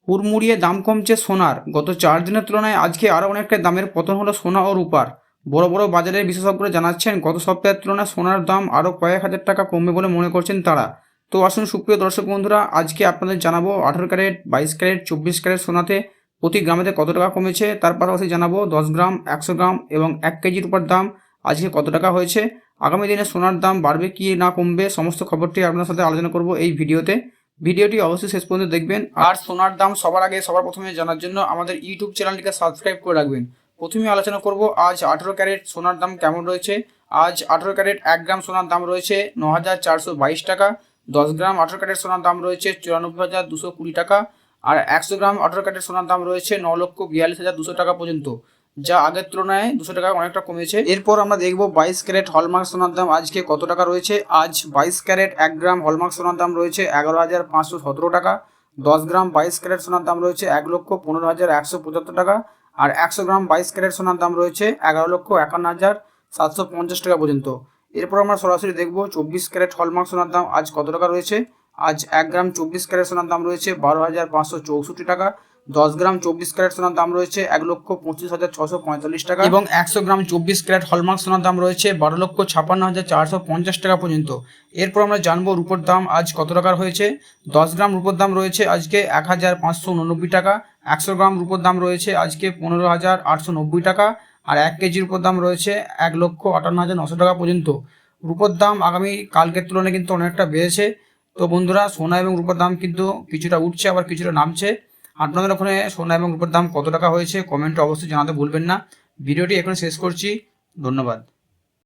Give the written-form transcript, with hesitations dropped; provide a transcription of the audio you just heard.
হুড়মুড়িয়ে দাম কমছে সোনার। গত 4 দিনের তুলনায় আজকে আরও অনেকটা দামের পতন হলো সোনা ও রূপার। বড় বড় বাজারের বিশেষজ্ঞরা জানাচ্ছেন গত সপ্তাহের তুলনায় সোনার দাম আরও কয়েক হাজার টাকা কমবে বলে মনে করছেন তারা। তো আসুন সুপ্রিয় দর্শক বন্ধুরা, আজকে আপনাদের জানাবো 18 ক্যারেট, 22 ক্যারেট, 24 ক্যারেট সোনাতে প্রতি গ্রামেতে কত টাকা কমেছে। তার পাশাপাশি জানাবো 10 গ্রাম, 100 গ্রাম এবং 1 কেজি রূপার দাম আজকে কত টাকা হয়েছে। আগামী দিনে সোনার দাম বাড়বে কি না কমবে, সমস্ত খবরটি আপনার সাথে আলোচনা করব এই ভিডিওতে। ভিডিওটি অবশ্যই শেষ পর্যন্ত দেখবেন। আর সোনার দাম সবার আগে সবার প্রথমে জানার জন্য আমাদের ইউটিউব চ্যানেলটিকে সাবস্ক্রাইব করে রাখবেন। প্রথমে আলোচনা করব আজ 18 ক্যারেট সোনার দাম কেমন রয়েছে। আজ 18 ক্যারেট 1 গ্রাম সোনার দাম রয়েছে 9,422 টাকা। 10 গ্রাম 18 ক্যারেট সোনার দাম রয়েছে 94,220 টাকা। আর 100 গ্রাম 18 ক্যারেট সোনার দাম রয়েছে 9,42,200 টাকা পর্যন্ত, যা আগের তুলনায় 200 টাকা অনেকটা কমেছে। এরপর আমরা দেখব 22 ক্যারেট হলমার্ক সোনার দাম আজকে কত টাকা রয়েছে। আজ 22 ক্যারেট 1 গ্রাম হলমার্ক সোনার দাম রয়েছে 11,517 টাকা। 10 গ্রাম 22 ক্যারেট সোনার দাম রয়েছে 1,15,175 টাকা। আর 100 গ্রাম 22 ক্যারেট সোনার দাম রয়েছে 11,51,750 টাকা পর্যন্ত। এরপর আমরা সরাসরি দেখব 24 ক্যারেট হলমার্ক সোনার দাম আজ কত টাকা রয়েছে। আজ 1 গ্রাম 24 ক্যারেট সোনার দাম রয়েছে 12,564 টাকা। 10 গ্রাম 24 ক্যারেট সোনার দাম রয়েছে 1,25,645 টাকা এবং 100 গ্রাম 24 ক্যারেট হলমার্ক সোনার দাম রয়েছে 12,56,450 টাকা পর্যন্ত। এরপর আমরা জানবো রূপোর দাম আজ কত টাকার হয়েছে। 10 গ্রাম রূপোর দাম রয়েছে আজকে 1,589 টাকা। 100 গ্রাম রূপোর দাম রয়েছে আজকে 15,890 টাকা। আর 1 কেজির উপর দাম রয়েছে 1,58,900 টাকা পর্যন্ত। রূপোর দাম আগামী কালকের তুলনায় কিন্তু অনেকটা বেড়েছে। তো বন্ধুরা, সোনা এবং রূপোর দাম কিন্তু কিছুটা উঠছে আবার কিছুটা নামছে। আপনাদের ওখানে সোনা এবং রূপোর দাম কত টাকা হয়েছে কমেন্টে অবশ্যই জানাতে ভুলবেন না। ভিডিওটি এখানে শেষ করছি। ধন্যবাদ।